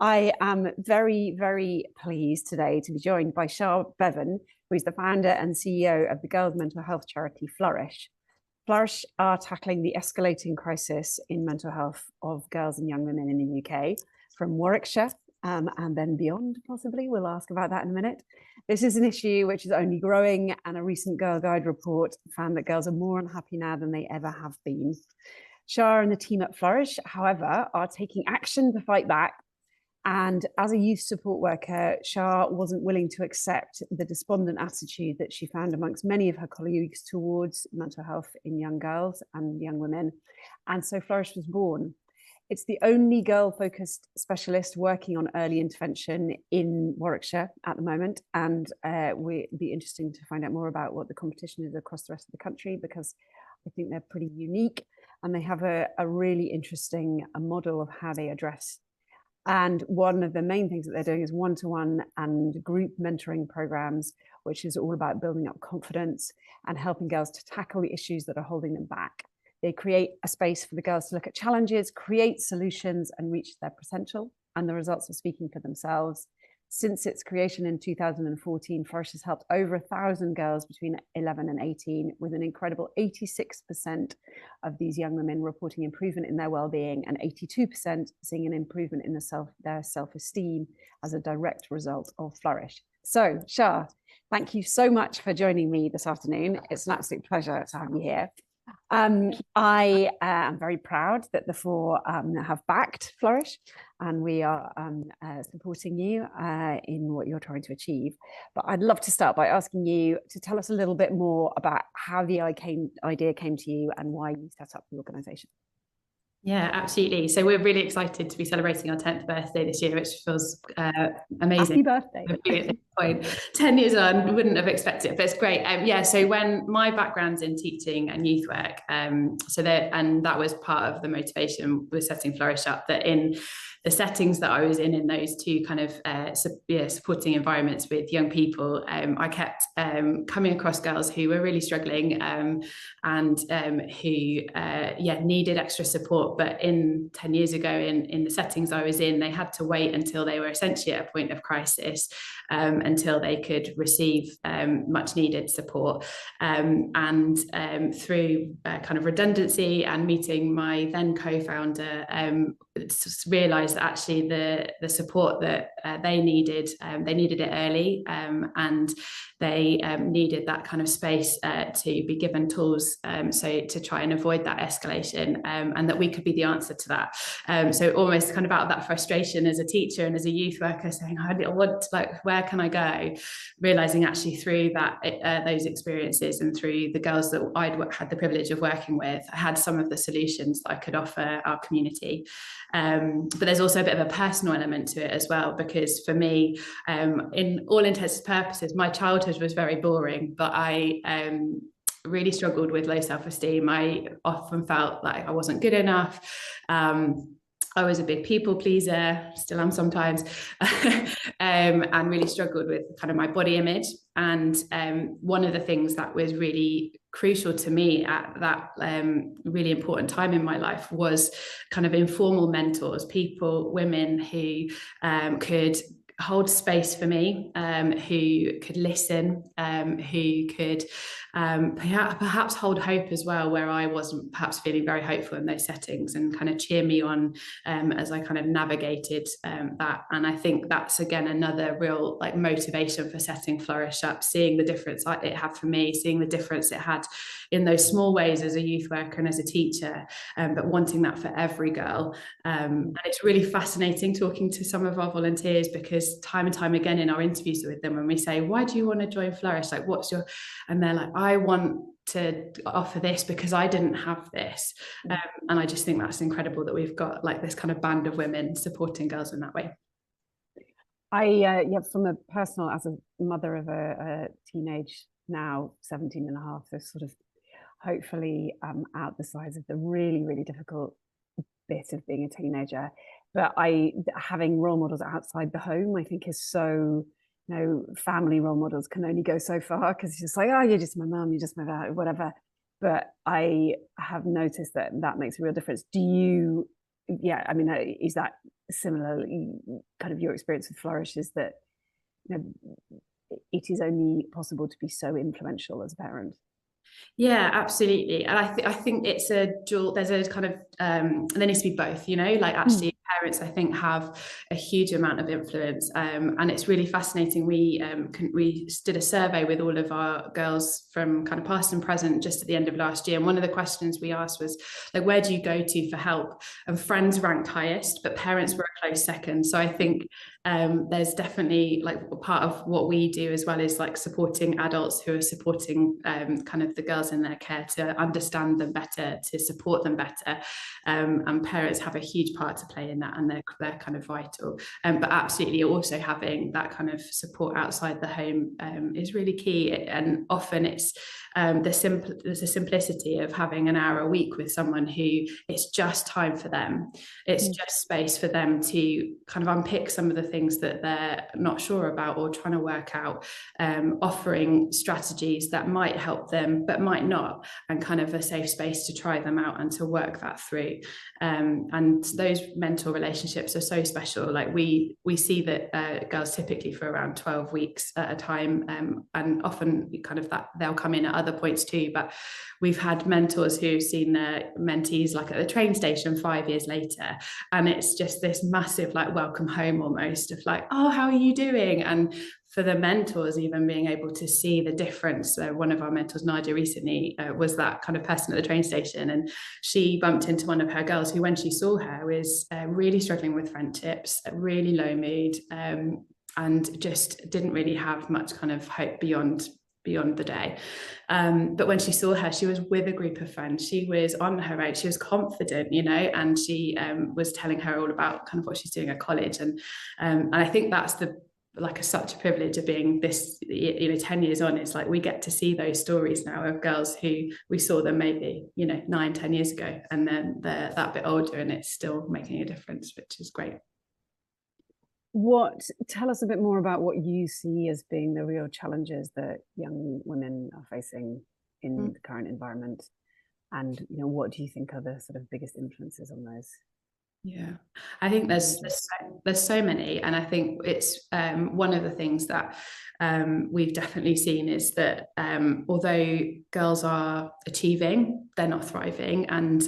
I am very, very pleased today to be joined by Char Bevan, who is the founder and CEO of the girls' mental health charity Flourish. Flourish are tackling the escalating crisis in mental health of girls and young women in the UK from Warwickshire and then beyond, possibly. We'll ask about that in a minute. This is an issue which is only growing, and a recent Girl Guide report found that girls are more unhappy now than they ever have been. Char and the team at Flourish, however, are taking action to fight back. And as a youth support worker, Char wasn't willing to accept the despondent attitude that she found amongst many of her colleagues towards mental health in young girls and young women. And so Flourish was born. It's the only girl-focused specialist working on early intervention in Warwickshire at the moment. And it'd be interesting to find out more about what the competition is across the rest of the country, because I think they're pretty unique and they have a really interesting model of how they address. And one of the main things that they're doing is one-to-one and group mentoring programs, which is all about building up confidence and helping girls to tackle the issues that are holding them back. They create a space for the girls to look at challenges, create solutions, and reach their potential. And the results are speaking for themselves. Since its creation in 2014, Flourish has helped over 1,000 girls between 11 and 18, with an incredible 86% of these young women reporting improvement in their well-being and 82% seeing an improvement in their self-esteem as a direct result of Flourish. So, Char, thank you so much for joining me this afternoon. It's an absolute pleasure to have you here. I am very proud that the four have backed Flourish, and we are supporting you in what you're trying to achieve. But I'd love to start by asking you to tell us a little bit more about how the idea came to you and why you set up the organisation. Yeah, absolutely. So we're really excited to be celebrating our 10th birthday this year, which feels amazing. Happy birthday. At this point, 10 years on, wouldn't have expected it, but it's great. So when my background's in teaching and youth work, and that was part of the motivation with setting Flourish up, that in the settings that I was in those two kind of supporting environments with young people, I kept coming across girls who were really struggling and who needed extra support. But 10 years ago, in the settings I was in, they had to wait until they were essentially at a point of crisis until they could receive much needed support. Through kind of redundancy and meeting my then co-founder, realised that actually the support that they needed it early, and they needed that kind of space to be given tools so to try and avoid that escalation, and that we could be the answer to that. So almost kind of out of that frustration as a teacher and as a youth worker, saying, I want, where can I go? Realising actually through that those experiences and through the girls that I'd had the privilege of working with, I had some of the solutions that I could offer our community. But there's also a bit of a personal element to it as well, because for me, in all intents and purposes, my childhood was very boring, but I really struggled with low self-esteem. I often felt like I wasn't good enough. I was a big people pleaser, still am sometimes, and really struggled with kind of my body image. And one of the things that was really crucial to me at that really important time in my life was kind of informal mentors, women who could hold space for me, who could listen, who could perhaps hold hope as well, where I wasn't perhaps feeling very hopeful in those settings, and kind of cheer me on as I kind of navigated that. And I think that's, again, another real motivation for setting Flourish up, seeing the difference it had for me, seeing the difference it had in those small ways as a youth worker and as a teacher, but wanting that for every girl. And it's really fascinating talking to some of our volunteers, because time and time again in our interviews with them, when we say, why do you want to join Flourish? And they're like, I want to offer this because I didn't have this. And I just think that's incredible that we've got this kind of band of women supporting girls in that way. From a personal, as a mother of a teenage now 17 and a half, so sort of hopefully out the sides of the really, really difficult bit of being a teenager. But having role models outside the home, I think, is so, family role models can only go so far, because it's just like, oh, you're just my mum, you're just my dad, whatever. But I have noticed that makes a real difference. Do you yeah, I mean, is that similarly kind of your experience with Flourish, is that, you know, it is only possible to be so influential as a parent? Yeah, absolutely. And I think it's a dual, there's a kind of there needs to be both, you know, like actually parents, I think, have a huge amount of influence. And it's really fascinating. We did a survey with all of our girls from kind of past and present just at the end of last year. And one of the questions we asked was like, where do you go to for help? And friends ranked highest, but parents were a close second. So I think there's definitely like part of what we do as well is like supporting adults who are supporting kind of the girls in their care to understand them better, to support them better, and parents have a huge part to play in that, and they're kind of vital, but absolutely also having that kind of support outside the home is really key. And often it's there's a simplicity of having an hour a week with someone who it's just time for them, it's just space for them to kind of unpick some of the things that they're not sure about or trying to work out, offering strategies that might help them but might not, and kind of a safe space to try them out and to work that through. And those mentor relationships are so special. Like we see that girls typically for around 12 weeks at a time, and often kind of that they'll come in at other points too, but we've had mentors who've seen their mentees like at the train station 5 years later, and it's just this massive like welcome home almost of like, oh, how are you doing? And for the mentors even being able to see the difference. One of our mentors, Nadia, recently was that kind of person at the train station, and she bumped into one of her girls who, when she saw her, was really struggling with friendships, really low mood, and just didn't really have much kind of hope beyond the day. But when she saw her, she was with a group of friends, she was on her own, she was confident, you know, and she was telling her all about kind of what she's doing at college. And I think that's such a privilege of being this, you know, 10 years on. It's like we get to see those stories now of girls who we saw them maybe, you know, 9-10 years ago, and then they're that bit older and it's still making a difference, which is great. Tell us a bit more about what you see as being the real challenges that young women are facing in the current environment, and, you know, what do you think are the sort of biggest influences on those? Yeah, I think there's so many, and I think it's one of the things that we've definitely seen is that although girls are achieving, they're not thriving, and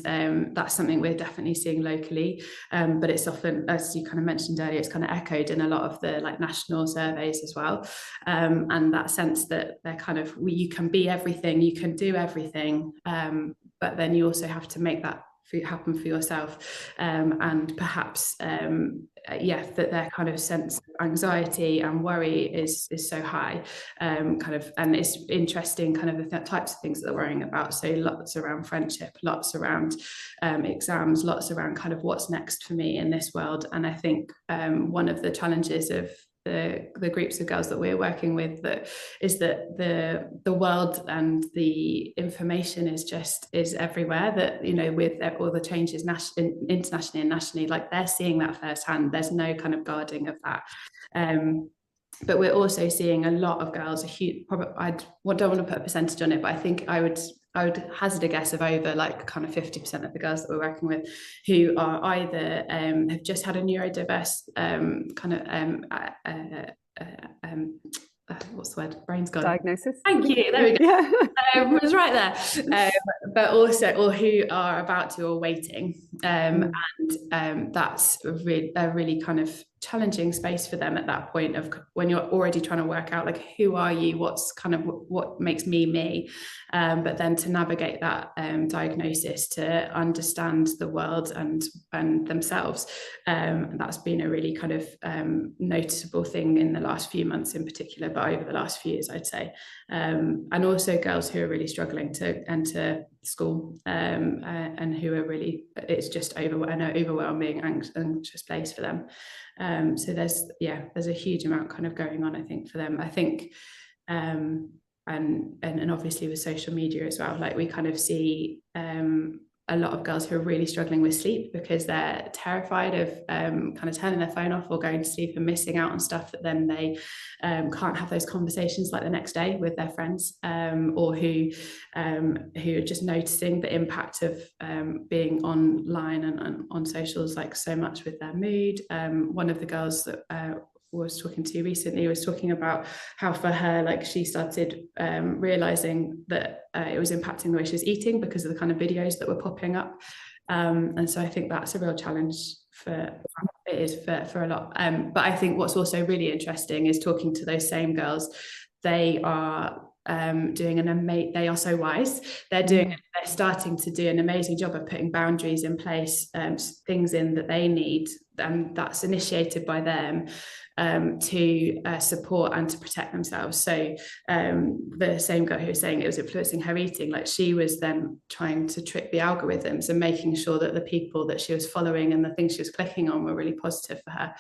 that's something we're definitely seeing locally. But it's often, as you kind of mentioned earlier, it's kind of echoed in a lot of the like national surveys as well, and that sense that they're kind of, you can be everything, you can do everything, but then you also have to make that happen for yourself, and perhaps that their kind of sense of anxiety and worry is so high, kind of, and it's interesting kind of the types of things that they're worrying about. So lots around friendship, lots around exams, lots around kind of what's next for me in this world. And I think one of the challenges of the groups of girls that we're working with is that the world and the information is everywhere, that, you know, with all the changes internationally and nationally, like they're seeing that firsthand. There's no kind of guarding of that. But we're also seeing a lot of girls, I don't want to put a percentage on it, but I think I would hazard a guess of over like kind of 50% of the girls that we're working with who are either have just had a neurodiverse what's the word? Brain's gone. Diagnosis. Thank you. There we go. Yeah. Was right there. But also, or who are about to or waiting, and that's a really kind of challenging space for them at that point of when you're already trying to work out like, who are you, what's kind of what makes me, but then to navigate that diagnosis, to understand the world and themselves. That's been a really kind of noticeable thing in the last few months in particular, but over the last few years, I'd say. And also girls who are really struggling to enter school, and who are really, it's just an overwhelming, anxious place for them. So there's a huge amount kind of going on, I think, for them. I think, and obviously with social media as well, like we kind of see a lot of girls who are really struggling with sleep because they're terrified of kind of turning their phone off or going to sleep and missing out on stuff that then they can't have those conversations like the next day with their friends, or who are just noticing the impact of being online and on socials like so much with their mood. One of the girls that was talking to recently was talking about how for her, like, she started realizing that it was impacting the way she was eating because of the kind of videos that were popping up, and so I think that's a real challenge for a lot, but I think what's also really interesting is talking to those same girls. They are they are so wise. They're starting to do an amazing job of putting boundaries in place, things in that they need, and that's initiated by them, to support and to protect themselves. So the same girl who was saying it was influencing her eating, like, she was then trying to trick the algorithms and making sure that the people that she was following and the things she was clicking on were really positive for her,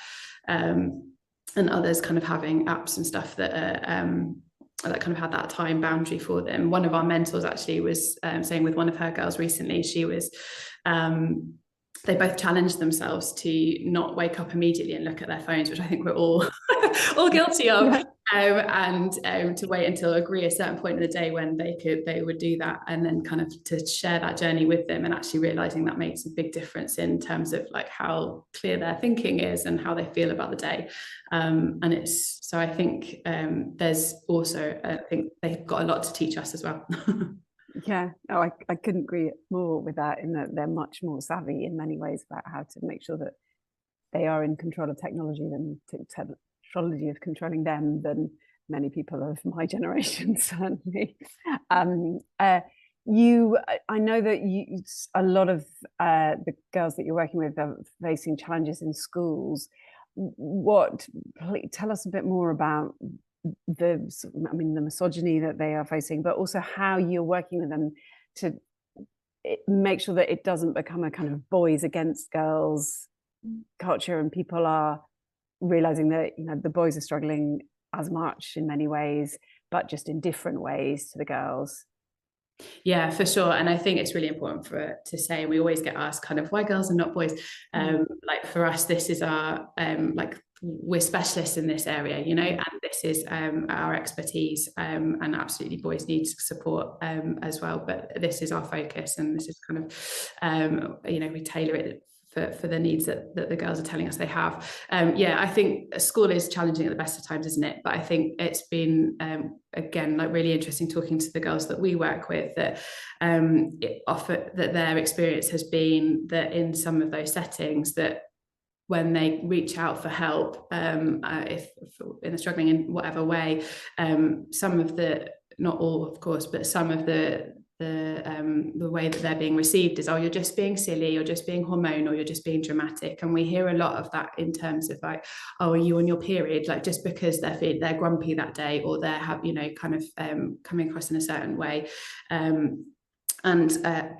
and others kind of having apps and stuff that that kind of had that time boundary for them. One of our mentors actually was saying with one of her girls recently, she was they both challenged themselves to not wake up immediately and look at their phones, which I think we're all all guilty of, and to wait until agree a certain point in the day when they would do that, and then kind of to share that journey with them, and actually realizing that makes a big difference in terms of like how clear their thinking is and how they feel about the day. And it's so I think there's also I think they've got a lot to teach us as well. Yeah, no, I couldn't agree more with that, in that they're much more savvy in many ways about how to make sure that they are in control of technology than technology of controlling them than many people of my generation, certainly. I know that a lot of the girls that you're working with are facing challenges in schools. Tell us a bit more about the misogyny that they are facing, but also how you're working with them to make sure that it doesn't become a kind of boys against girls culture, and people are realizing that, you know, the boys are struggling as much in many ways, but just in different ways to the girls. Yeah, for sure. And I think it's really important to say, we always get asked kind of why girls and not boys. Like, for us, this is our like, we're specialists in this area, you know, and this is our expertise, and absolutely boys need support as well, but this is our focus, and this is kind of you know, we tailor it for the needs that the girls are telling us they have. Yeah, I think school is challenging at the best of times, isn't it? But I think it's been again, like, really interesting talking to the girls that we work with, that that their experience has been that in some of those settings, that when they reach out for help, if they're struggling in whatever way, some of the, not all of course, but some of the way that they're being received is, oh, you're just being silly, you're just being hormonal, you're just being dramatic. And we hear a lot of that in terms of like, oh, are you on your period? Like, just because they're grumpy that day, or they're you know, kind of coming across in a certain way. And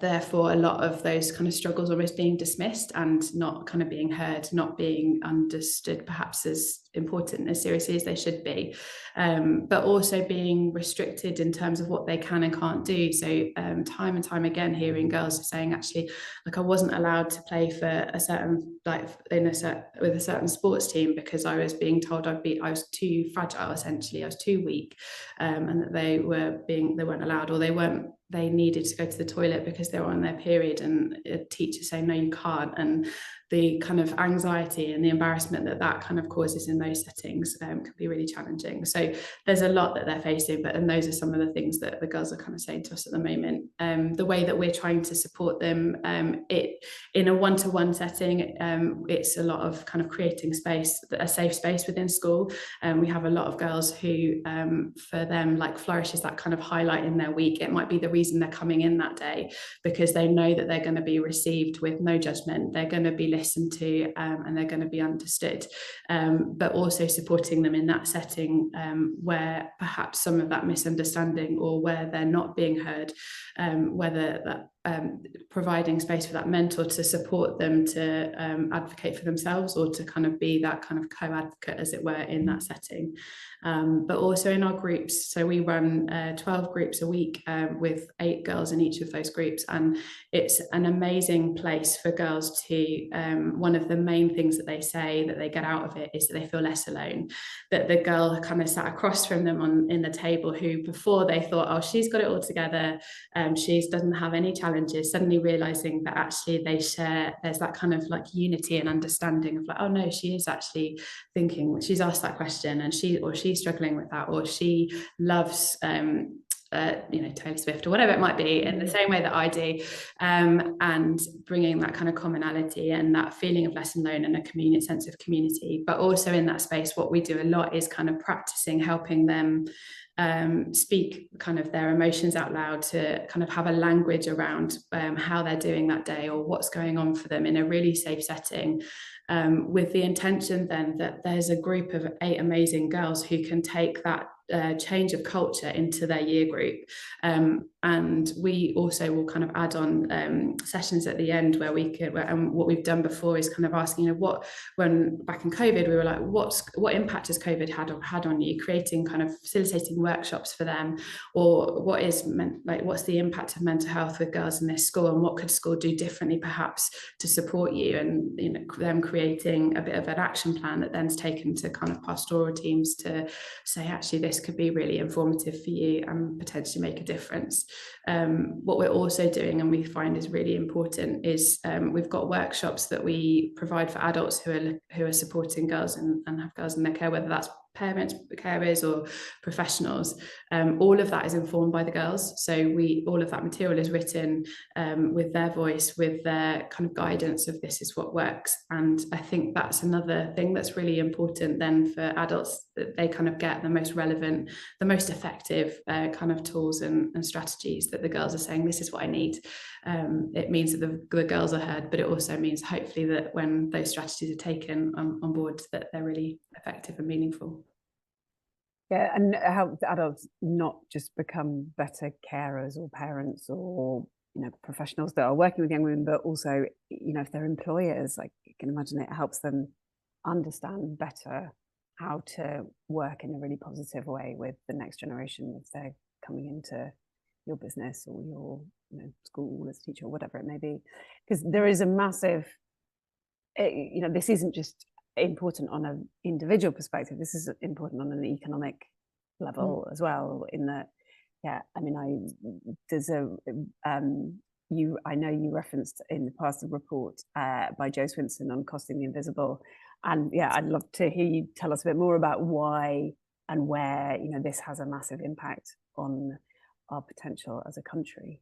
therefore a lot of those kind of struggles almost being dismissed and not kind of being heard, not being understood perhaps as important, as seriously as they should be, but also being restricted in terms of what they can and can't do. So time and time again, hearing girls saying, actually, like, I wasn't allowed to play for a certain, like, with a certain sports team because I was being told I was too fragile, essentially, I was too weak, and that they weren't allowed, or they needed to go to the toilet because they were on their period, and a teacher saying, no, you can't. And the kind of anxiety and the embarrassment that kind of causes in those settings can be really challenging. So there's a lot that they're facing, and those are some of the things that the girls are kind of saying to us at the moment. The way that we're trying to support them, in a one-to-one setting, it's a lot of kind of creating a safe space within school. We have a lot of girls who, for them, like, Flourish is that kind of highlight in their week. It might be the reason they're coming in that day, because they know that they're going to be received with no judgment, they're going to be listened to, and they're going to be understood, but also supporting them in that setting where perhaps some of that misunderstanding, or where they're not being heard, whether providing space for that mentor to support them to advocate for themselves, or to kind of be that kind of co-advocate, as it were, in that setting. But also in our groups, so we run 12 groups a week with 8 girls in each of those groups, and it's an amazing place for girls to, one of the main things that they say that they get out of it is that they feel less alone, that the girl kind of sat across from them in the table, who before they thought, oh, she's got it all together, she doesn't have any challenges, suddenly realizing that actually they share, there's that kind of like unity and understanding of like, oh no, she is actually thinking, she's asked that question, and she's struggling with that, or she loves Taylor Swift or whatever it might be, in the same way that I do, and bringing that kind of commonality and that feeling of less alone and a sense of community. But also in that space, what we do a lot is kind of practicing helping them speak kind of their emotions out loud, to kind of have a language around how they're doing that day or what's going on for them in a really safe setting, with the intention then that there's a group of 8 amazing girls who can take that change of culture into their year group, and we also will kind of add on sessions at the end where we could, and what we've done before is kind of asking, when back in COVID we were like, what impact has COVID had on you, creating kind of facilitating workshops for them, or what's the impact of mental health with girls in this school, and what could school do differently perhaps to support you, and them creating a bit of an action plan that then's taken to kind of pastoral teams to say, actually this could be really informative for you and potentially make a difference. What we're also doing, and we find is really important, is we've got workshops that we provide for adults who are supporting girls and have girls in their care, whether that's parents, carers, or professionals. All of that is informed by the girls, so all of that material is written with their voice, with their kind of guidance of this is what works. And I think that's another thing that's really important then for adults, that they kind of get the most relevant, the most effective kind of tools and strategies that the girls are saying, this is what I need. It means that the girls are heard, but it also means hopefully that when those strategies are taken on board, that they're really effective and meaningful. Yeah, and help adults not just become better carers or parents or professionals that are working with young women, but also if they're employers, like you can imagine, it helps them understand better how to work in a really positive way with the next generation if they're coming into your business or your school as a teacher or whatever it may be. Because there is a massive, this isn't just important on an individual perspective, this is important on an economic level as well, in that I know you referenced in the past a report by Joe Swinson on costing the invisible, and I'd love to hear you tell us a bit more about why and where this has a massive impact on our potential as a country.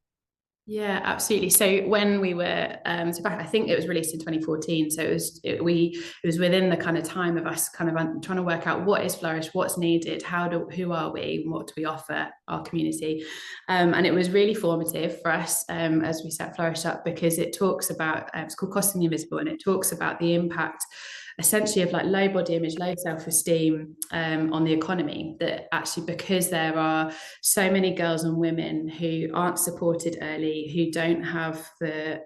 Yeah, absolutely. So when we were back, I think it was released in 2014. So it was within the kind of time of us kind of trying to work out what is Flourish, what's needed, who are we, and what do we offer our community. And it was really formative for us as we set Flourish up, because it talks about it's called Costing the Invisible, and it talks about the impact essentially of like low body image, low self-esteem on the economy, that actually because there are so many girls and women who aren't supported early, who don't have the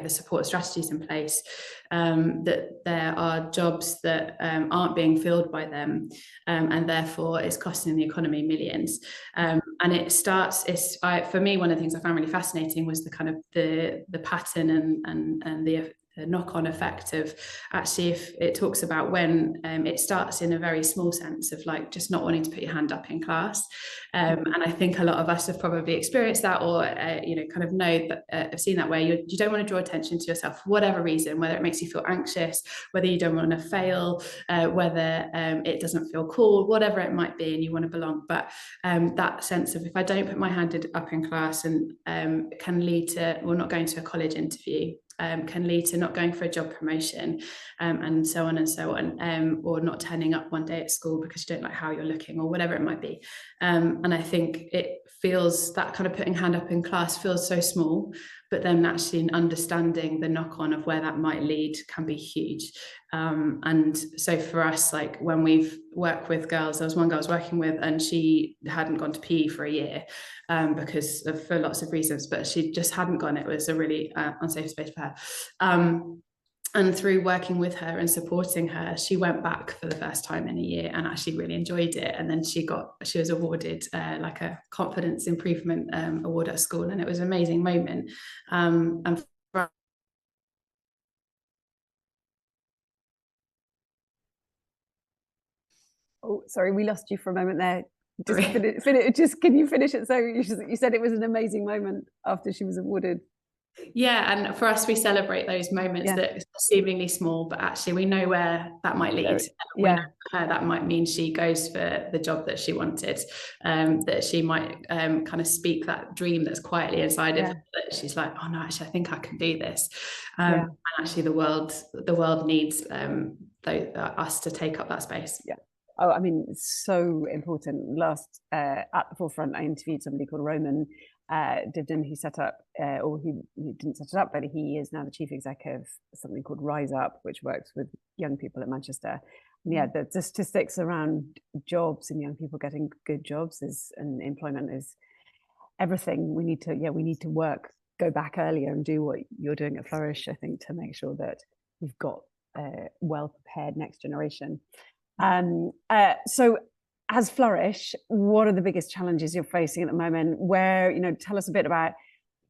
support strategies in place, that there are jobs that aren't being filled by them, and therefore it's costing the economy millions. And for me, one of the things I found really fascinating was the kind of the pattern and the knock-on effect of actually, if it talks about when it starts in a very small sense of like just not wanting to put your hand up in class, and I think a lot of us have probably experienced that, or kind of know that I've seen that, where you don't want to draw attention to yourself for whatever reason, whether it makes you feel anxious, whether you don't want to fail, whether it doesn't feel cool, whatever it might be, and you want to belong. But that sense of, if I don't put my hand up in class, and can lead to not going to a college interview, can lead to not going for a job promotion, and so on and so on, or not turning up one day at school because you don't like how you're looking, or whatever it might be. And I think it feels, that kind of putting hand up in class feels so small, but then actually understanding the knock-on of where that might lead can be huge. And so for us, like when we've worked with girls, there was one girl I was working with and she hadn't gone to PE for a year for lots of reasons, but she just hadn't gone. It was a really unsafe space for her. And through working with her and supporting her, she went back for the first time in a year and actually really enjoyed it. And then she was awarded like a confidence improvement award at school, and it was an amazing moment. And Oh, sorry, we lost you for a moment there. Just can you finish it? So you said it was an amazing moment after she was awarded. Yeah, and for us, we celebrate those moments that are seemingly small, but actually we know where that might lead. We know that might mean she goes for the job that she wanted, that she might kind of speak that dream that's quietly inside of her, that she's like, oh no, actually I think I can do this. And actually the world needs us to take up that space. Yeah. Oh, I mean, it's so important. Last at the forefront, I interviewed somebody called Roman Dibden, who set up, or he didn't set it up, but he is now the chief executive of something called Rise Up, which works with young people at Manchester. And yeah, the statistics around jobs and young people getting good jobs and employment is everything. We need to go back earlier and do what you're doing at Flourish, I think, to make sure that we've got a well-prepared next generation. So as Flourish, what are the biggest challenges you're facing at the moment? Tell us a bit about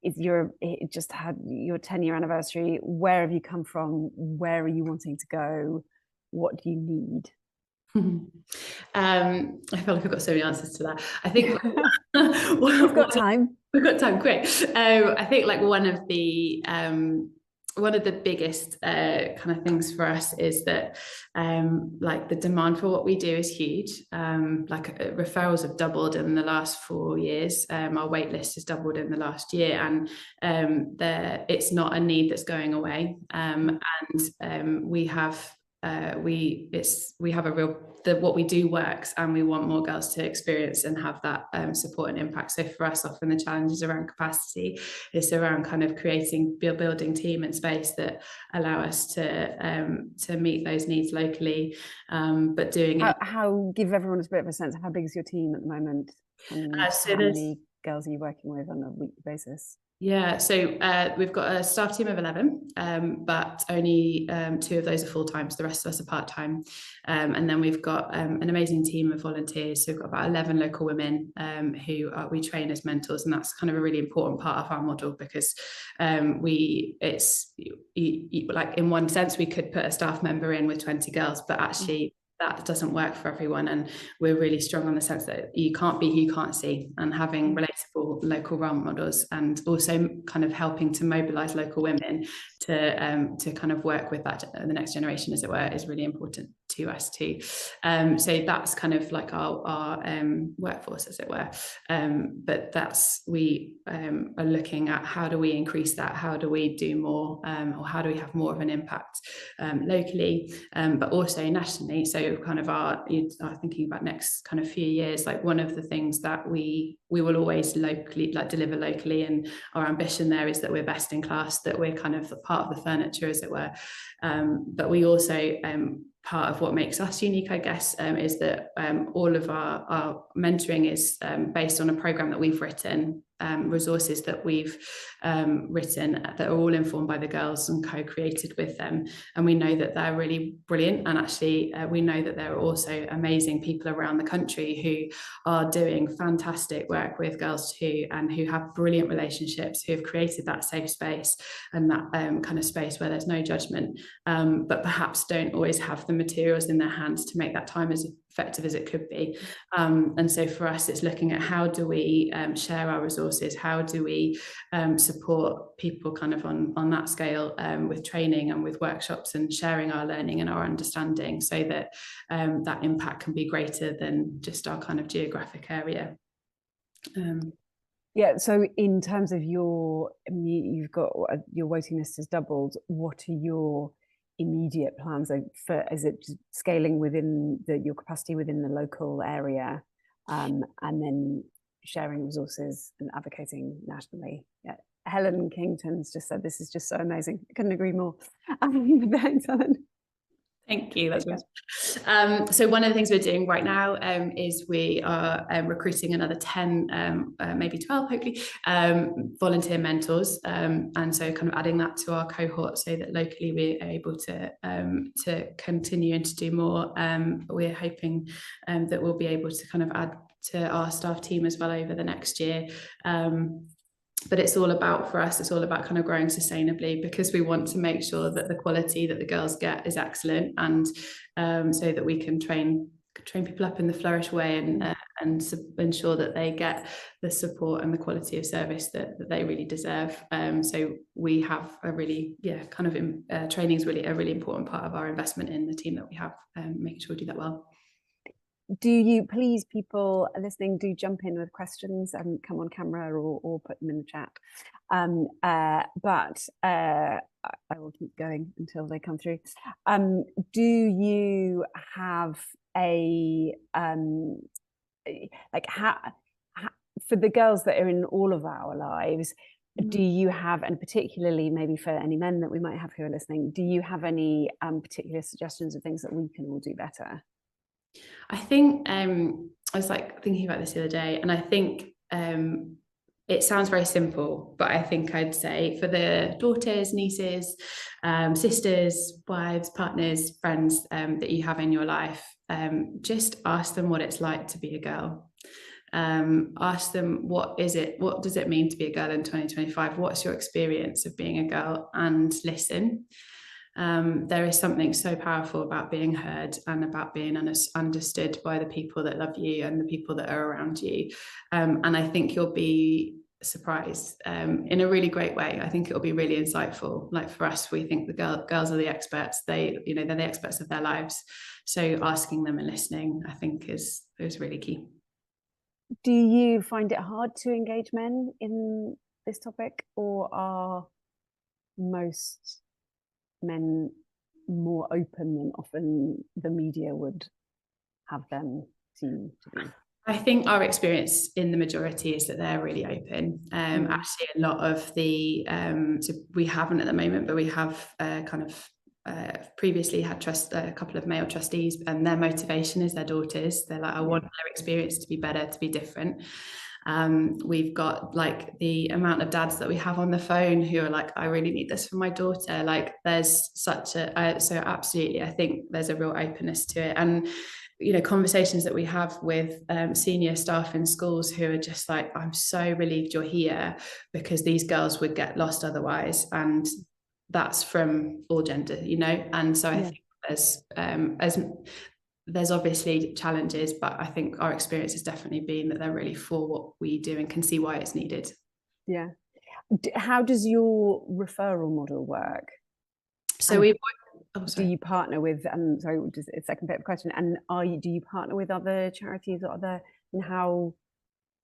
it just had your 10-year anniversary. Where have you come from? Where are you wanting to go? What do you need? I feel like I've got so many answers to that. I think we've got time. We've got time, great. I think like one of the biggest kind of things for us is that like the demand for what we do is huge. Referrals have doubled in the last 4 years. Our wait list has doubled in the last year, and it's not a need that's going away. We have a real what we do works, and we want more girls to experience and have that support and impact. So for us, often the challenges around capacity is around kind of building team and space that allow us to meet those needs locally, but doing it. Give everyone a bit of a sense. How big is your team at the moment? And how many girls are you working with on a weekly basis? Yeah, so we've got a staff team of 11, but only 2 of those are full-time, so the rest of us are part-time. And then we've got an amazing team of volunteers. So we've got about 11 local women who we train as mentors, and that's kind of a really important part of our model, because like in one sense we could put a staff member in with 20 girls, but actually that doesn't work for everyone, and we're really strong on the sense that you can't be who you can't see, and having relatable local role models, and also kind of helping to mobilize local women to kind of work with that the next generation, as it were, is really important to us too. So that's kind of like our workforce, as it were, but we are looking at how do we increase that, how do we do more, or how do we have more of an impact locally, but also nationally. So kind of are thinking about next kind of few years, like one of the things that we will always deliver locally, and our ambition there is that we're best in class, that we're kind of part of the furniture, as it were, but we also part of what makes us unique, I guess, is that all of our mentoring is based on a program that we've written, resources that we've written that are all informed by the girls and co-created with them. And we know that they're really brilliant. And actually, we know that there are also amazing people around the country who are doing fantastic work with girls too, and who have brilliant relationships, who have created that safe space and that kind of space where there's no judgment, but perhaps don't always have the materials in their hands to make that time as effective as it could be. And so for us, it's looking at how do we share our resources, how do we support people kind of on that scale, with training and with workshops and sharing our learning and our understanding, so that that impact can be greater than just our kind of geographic area. Yeah, so in terms of you've got your waiting list has doubled. What are your immediate plans is it scaling within your capacity within the local area, and then sharing resources and advocating nationally? Yeah. Helen Kington's just said, this is just so amazing. I couldn't agree more. Thanks, Helen. Thank you. That's good. So one of the things we're doing right now is we are recruiting another 10, maybe 12, hopefully, volunteer mentors. And so kind of adding that to our cohort so that locally we're able to continue and to do more. We're hoping that we'll be able to kind of add to our staff team as well over the next year. But it's all about, for us, it's all about kind of growing sustainably, because we want to make sure that the quality that the girls get is excellent, and so that we can train people up in the Flourish way and ensure that they get the support and the quality of service that they really deserve. So we have a really, training is really a really important part of our investment in the team that we have, making sure we do that well. Do you, please, people listening, do jump in with questions and come on camera or put them in the chat. But I will keep going until they come through. Do you have a, like, how, for the girls that are in all of our lives, do you have, and particularly maybe for any men that we might have who are listening, do you have any particular suggestions of things that we can all do better? I think I was like thinking about this the other day, and I think it sounds very simple, but I think I'd say for the daughters, nieces, sisters, wives, partners, friends that you have in your life, just ask them what it's like to be a girl. Ask them, what does it mean to be a girl in 2025? What's your experience of being a girl? And listen. There is something so powerful about being heard and about being understood by the people that love you and the people that are around you. And I think you'll be surprised in a really great way. I think it'll be really insightful. Like for us, we think the girls are the experts. They're the experts of their lives. So asking them and listening, I think is really key. Do you find it hard to engage men in this topic, or are most men more open than often the media would have them seem to be? I think our experience in the majority is that they're really open. Actually, a lot of the so we haven't at the moment, but we have previously had a couple of male trustees, and their motivation is their daughters. They're like, I want their experience to be better, to be different. We've got like the amount of dads that we have on the phone who are like, I really need this for my daughter. Like there's such a so absolutely, I think there's a real openness to it. And conversations that we have with senior staff in schools who are just like, I'm so relieved you're here, because these girls would get lost otherwise. And that's from all gender, and so I think there's obviously challenges, but I think our experience has definitely been that they're really for what we do and can see why it's needed. Yeah. How does your referral model work? So do you partner with, sorry, just a second bit of question, and do you partner with other charities or how,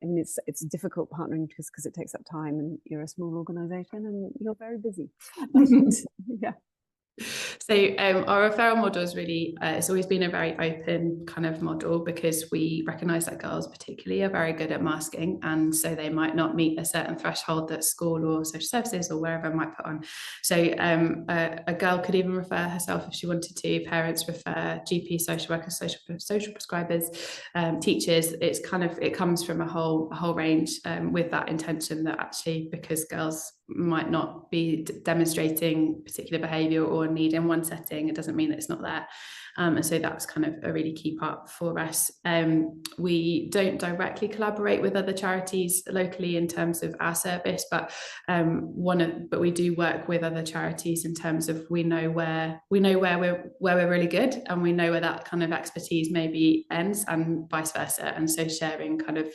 I mean, it's difficult partnering because it takes up time, and you're a small organisation and you're very busy. Yeah. So our referral model is really, it's always been a very open kind of model, because we recognise that girls particularly are very good at masking, and so they might not meet a certain threshold that school or social services or wherever might put on. So a girl could even refer herself if she wanted to. Parents refer, GP, social workers, social prescribers, teachers. It comes from a whole range, with that intention that actually, because girls might not be demonstrating particular behaviour or need in one setting, it doesn't mean that it's not there. And so that's kind of a really key part for us. We don't directly collaborate with other charities locally in terms of our service, but we do work with other charities in terms of we know where we're really good, and we know where that kind of expertise maybe ends, and vice versa. And so sharing kind of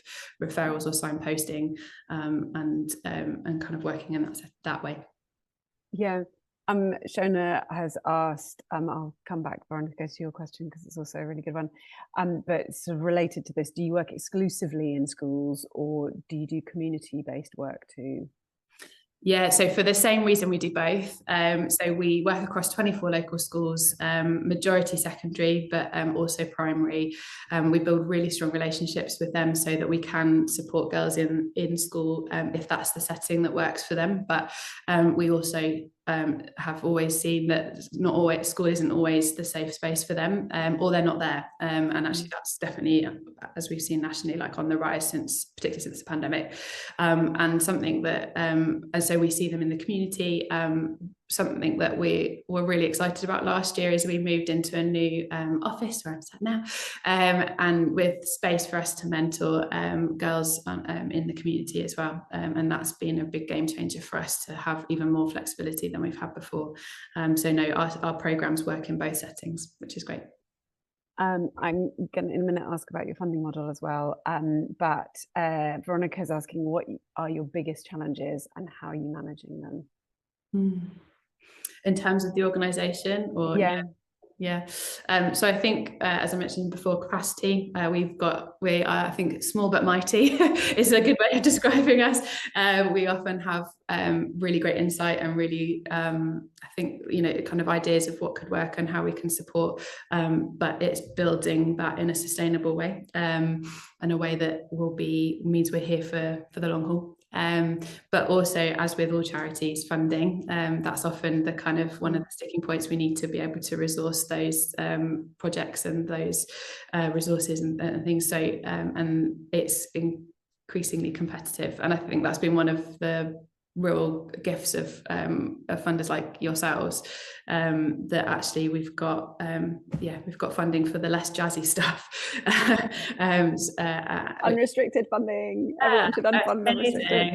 referrals or signposting, and kind of working in that way. Yeah. Shona has asked, I'll come back, Veronica, to your question because it's also a really good one. But sort of related to this, do you work exclusively in schools, or do you do community-based work too? Yeah, so for the same reason we do both. So we work across 24 local schools, majority secondary, but also primary. We build really strong relationships with them so that we can support girls in school if that's the setting that works for them. But we also have always seen that not always school isn't always the safe space for them, or they're not there. And actually that's definitely, as we've seen nationally, like on the rise particularly since the pandemic, and something that and so we see them in the community. Something that we were really excited about last year is we moved into a new office where I'm sat now, and with space for us to mentor girls in the community as well, and that's been a big game changer for us to have even more flexibility than we've had before. So no, our programs work in both settings, which is great. I'm going to in a minute ask about your funding model as well, but Veronica's asking, what are your biggest challenges and how are you managing them? In terms of the organisation, or yeah. So I think, as I mentioned before, capacity. We are, I think, small but mighty is a good way of describing us. We often have really great insight and really, I think, kind of ideas of what could work and how we can support. But it's building that in a sustainable way, and a way that means we're here for the long haul. But also, as with all charities, funding, that's often the kind of one of the sticking points. We need to be able to resource those projects and those resources and things. So and it's increasingly competitive, and I think that's been one of the real gifts of funders like yourselves, that actually we've got funding for the less jazzy stuff. Unrestricted funding. Everyone should unfund unrestricted.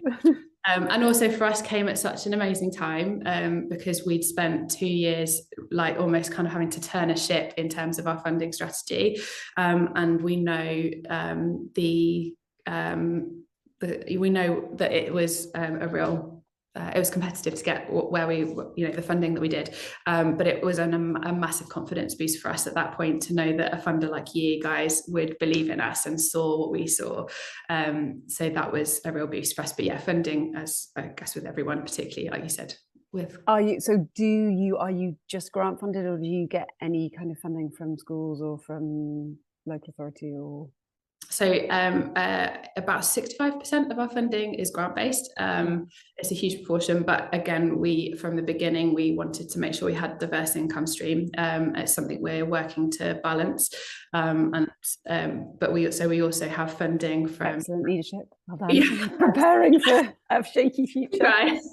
And also for us came at such an amazing time, because we'd spent 2 years like almost kind of having to turn a ship in terms of our funding strategy, and we know we know that it was it was competitive to get where the funding that we did, but it was a massive confidence boost for us at that point to know that a funder like you guys would believe in us and saw what we saw. So that was a real boost for us. But yeah, funding, as I guess with everyone, particularly like you said, are you just grant funded, or do you get any kind of funding from schools or from local authority? Or so about 65% of our funding is grant-based. It's a huge proportion, but again, from the beginning, we wanted to make sure we had diverse income stream. It's something we're working to balance. But we also have funding from... Excellent leadership. Well done. Yeah. Preparing for a shaky future,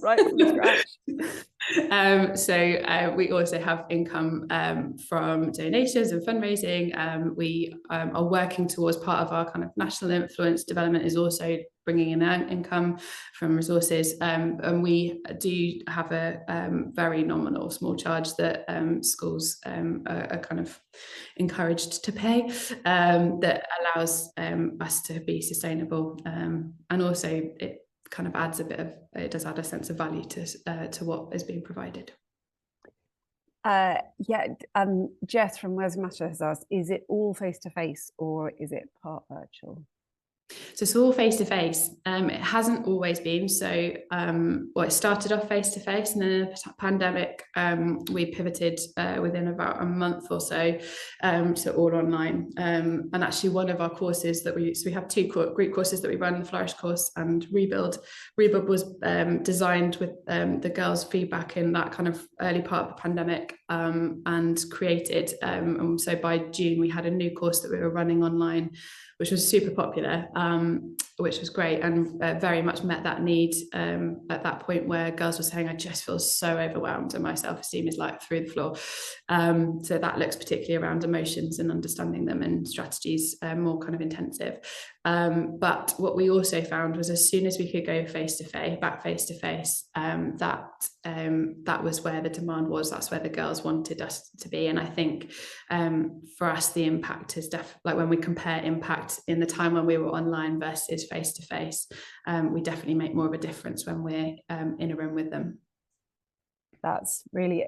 right from scratch. So we also have income from donations and fundraising. We are working towards, part of our kind of national influence development is also bringing in income from resources, and we do have a very nominal small charge that schools are kind of encouraged to pay, that allows us to be sustainable, and also it kind of adds it does add a sense of value to what is being provided. Jess from Where's Matter has asked, is it all face-to-face or is it part virtual? So it's all face-to-face. It hasn't always been. So it started off face-to-face, and then in the pandemic, we pivoted within about a month or so to all online. And actually one of our courses that we have two group courses that we run, the Flourish course and Rebuild. Rebuild was designed with the girls' feedback in that kind of early part of the pandemic, and created. And so by June, we had a new course that we were running online, which was super popular, which was great, and very much met that need at that point where girls were saying, I just feel so overwhelmed and my self-esteem is like through the floor. So that looks particularly around emotions and understanding them, and strategies more kind of intensive. But what we also found was, as soon as we could go back face-to-face, that was where the demand was. That's where the girls wanted us to be. And I think for us, the impact is like when we compare impact in the time when we were online versus face-to-face, we definitely make more of a difference when we're in a room with them. That's really,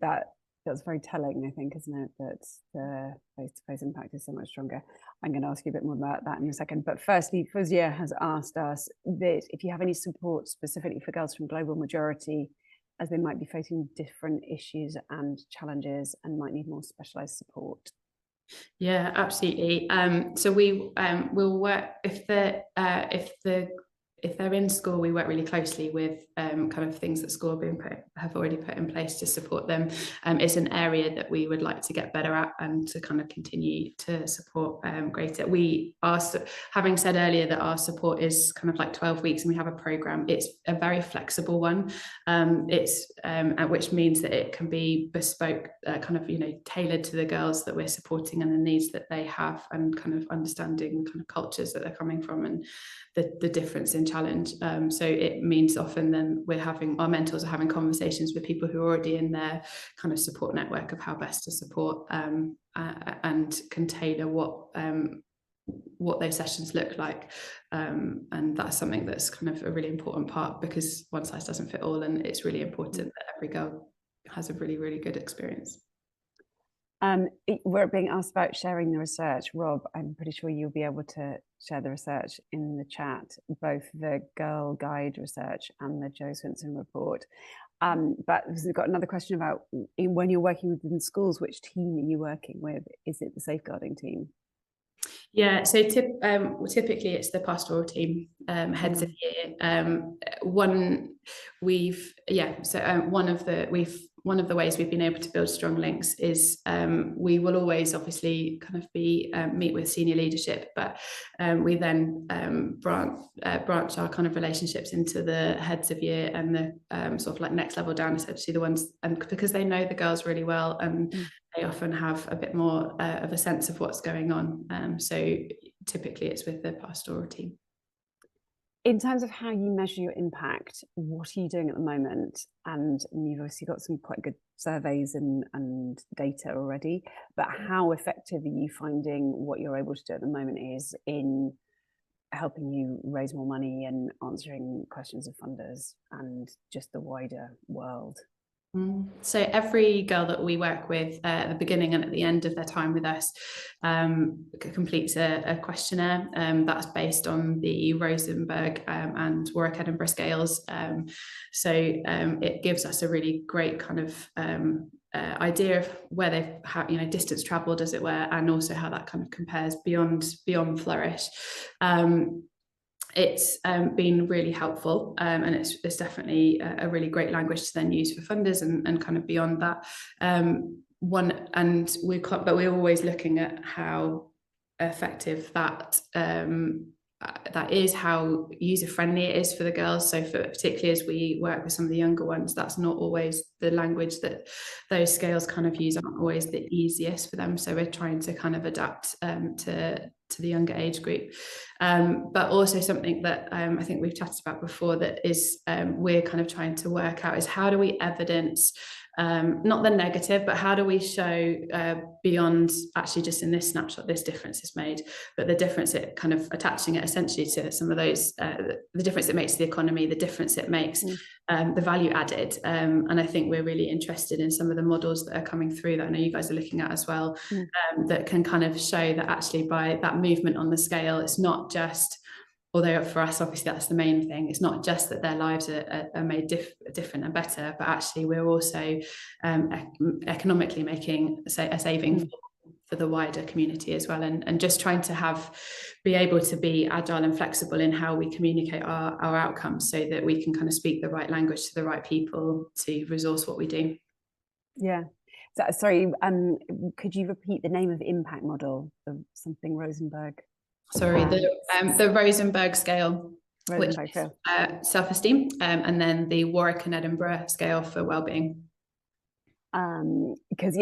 that That's very telling, I think, isn't it? That the face-to-face impact is so much stronger. I'm going to ask you a bit more about that in a second. But firstly, Fuzia has asked us that if you have any support specifically for girls from global majority, as they might be facing different issues and challenges and might need more specialised support. Yeah, absolutely. So we will work if they're in school, we work really closely with kind of things that school have already put in place to support them. It's an area that we would like to get better at and to kind of continue to support greater. We are, having said earlier that our support is kind of like 12 weeks and we have a program, it's a very flexible one. Which means that it can be bespoke, kind of, tailored to the girls that we're supporting and the needs that they have, and kind of understanding kind of cultures that they're coming from and the difference in challenge. So it means often then our mentors are having conversations with people who are already in their kind of support network of how best to support, and can tailor what those sessions look like. And that's something that's kind of a really important part, because one size doesn't fit all, and it's really important that every girl has a really, really good experience. We're being asked about sharing the research. Rob, I'm pretty sure you'll be able to share the research in the chat, both the Girl Guide research and the Jo Swinson report. But we've got another question about when you're working within schools, which team are you working with? Is it the safeguarding team? Yeah, so typically it's the pastoral team, heads of year. One of the ways we've been able to build strong links is we will always obviously kind of meet with senior leadership, but we then branch our kind of relationships into the heads of year and the sort of like next level down, essentially the ones, and because they know the girls really well and they often have a bit more of a sense of what's going on. So typically it's with the pastoral team. In terms of how you measure your impact, what are you doing at the moment? And you've obviously got some quite good surveys and data already, but how effective are you finding what you're able to do at the moment is in helping you raise more money and answering questions of funders and just the wider world? So every girl that we work with at the beginning and at the end of their time with us completes a questionnaire that's based on the Rosenberg and Warwick Edinburgh scales. So it gives us a really great kind of idea of where they've distance traveled, as it were, and also how that kind of compares beyond Flourish. It's been really helpful, and it's definitely a really great language to then use for funders and kind of beyond that. But we're always looking at how effective that is, how user-friendly it is for the girls. So particularly as we work with some of the younger ones, that's not always the language that those scales kind of use, aren't always the easiest for them. So we're trying to kind of adapt to the younger age group. But also something that I think we've chatted about before that is we're kind of trying to work out is how do we evidence not the negative, but how do we show beyond actually just in this snapshot this difference is made, but the difference it kind of attaching it essentially to some of those the difference it makes to the economy, the difference it makes, the value added, and I think we're really interested in some of the models that are coming through that I know you guys are looking at as well, that can kind of show that actually by that movement on the scale, it's not just, although for us obviously that's the main thing, it's not just that their lives are made different and better, but actually we're also economically making a saving for the wider community as well, and just trying to be able to be agile and flexible in how we communicate our outcomes so that we can kind of speak the right language to the right people to resource what we do. Yeah. So, sorry, could you repeat the name of the impact model, something Rosenberg? Sorry, the Rosenberg scale, which is self-esteem, and then the Warwick and Edinburgh scale for well-being. Because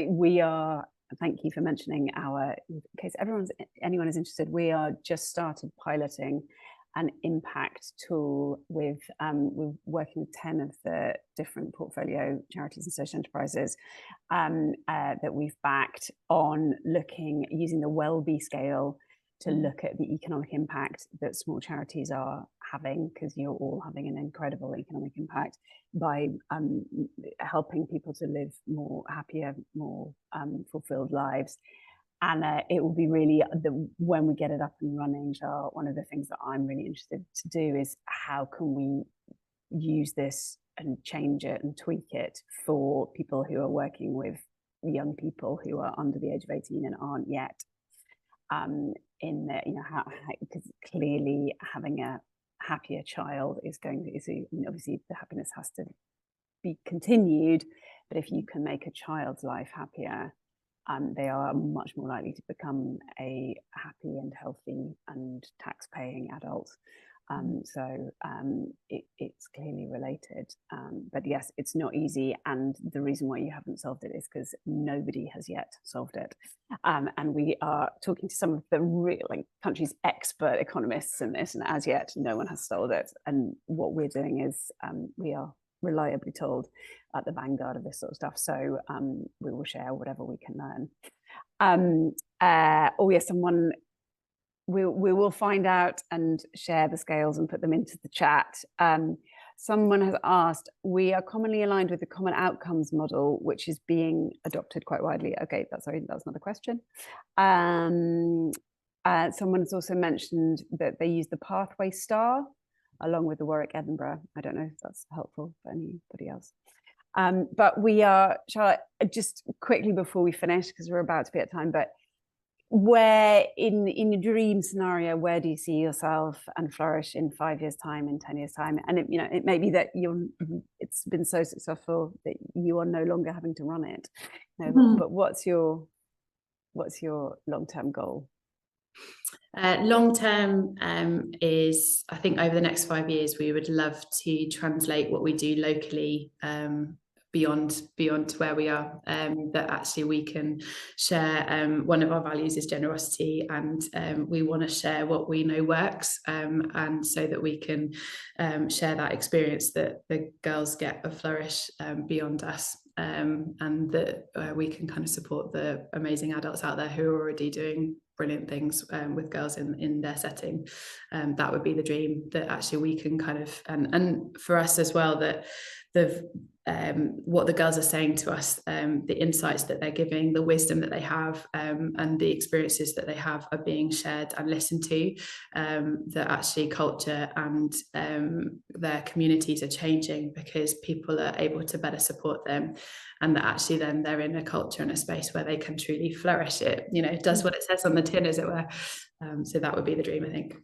we are. Thank you for mentioning in case anyone is interested, we are just started piloting an impact tool with we're working with 10 of the different portfolio charities and social enterprises that we've backed on using the Wellbe scale to look at the economic impact that small charities are having, because you're all having an incredible economic impact by helping people to live more happier, more fulfilled lives. And it will be really, when we get it up and running, Char, one of the things that I'm really interested to do is how can we use this and change it and tweak it for people who are working with young people who are under the age of 18 and aren't yet in the, how, because clearly having a happier child is going to, obviously the happiness has to be continued, but if you can make a child's life happier, they are much more likely to become a happy and healthy and tax-paying adult. It's clearly related. But yes, it's not easy. And the reason why you haven't solved it is because nobody has yet solved it. And we are talking to some of the real country's expert economists in this, and as yet, no one has solved it. And what we're doing is we are reliably told at the vanguard of this sort of stuff. So we will share whatever we can learn. Oh yes, someone, we will find out and share the scales and put them into the chat. Someone has asked, we are commonly aligned with the common outcomes model, which is being adopted quite widely. Okay, that's not a question. Someone has also mentioned that they use the pathway star along with the Warwick Edinburgh. I don't know if that's helpful for anybody else. But we are, Charlotte, just quickly before we finish, because we're about to be at time, but where in your dream scenario, where do you see yourself and Flourish in 5 years' time, in 10 years' time? And it may be that it's been so successful that you are no longer having to run it. But what's your long-term goal? Long term is, I think over the next 5 years, we would love to translate what we do locally beyond where we are, that actually we can share. One of our values is generosity, and we want to share what we know works, and so that we can share that experience that the girls get of Flourish beyond us, and that we can kind of support the amazing adults out there who are already doing brilliant things with girls in their setting. That would be the dream, that actually we can kind of, and for us as well, that what the girls are saying to us, the insights that they're giving, the wisdom that they have, and the experiences that they have are being shared and listened to, that actually culture and their communities are changing because people are able to better support them, and that actually then they're in a culture and a space where they can truly flourish. It does what it says on the tin, as it were. So that would be the dream, I think.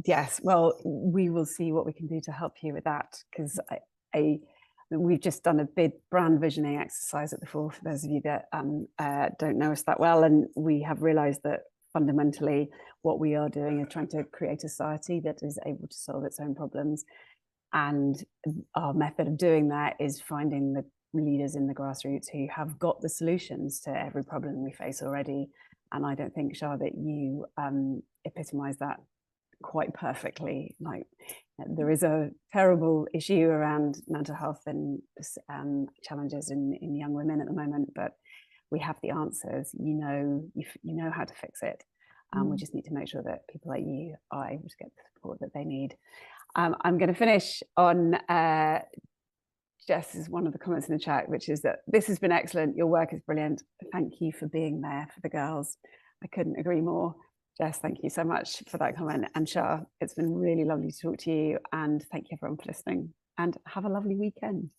Yes, well, we will see what we can do to help you with that, because we've just done a big brand visioning exercise at the Fore, for those of you that don't know us that well, and we have realized that fundamentally what we are doing is trying to create a society that is able to solve its own problems, and our method of doing that is finding the leaders in the grassroots who have got the solutions to every problem we face already. And I don't think, Char, that you epitomise that quite perfectly. Like, there is a terrible issue around mental health and challenges in young women at the moment, but we have the answers. You know how to fix it. We just need to make sure that people like you are able to get the support that they need. I'm going to finish on Jess's one of the comments in the chat, which is that this has been excellent. Your work is brilliant. Thank you for being there for the girls. I couldn't agree more. Jess, thank you so much for that comment. And Char, it's been really lovely to talk to you. And thank you everyone for listening. And have a lovely weekend.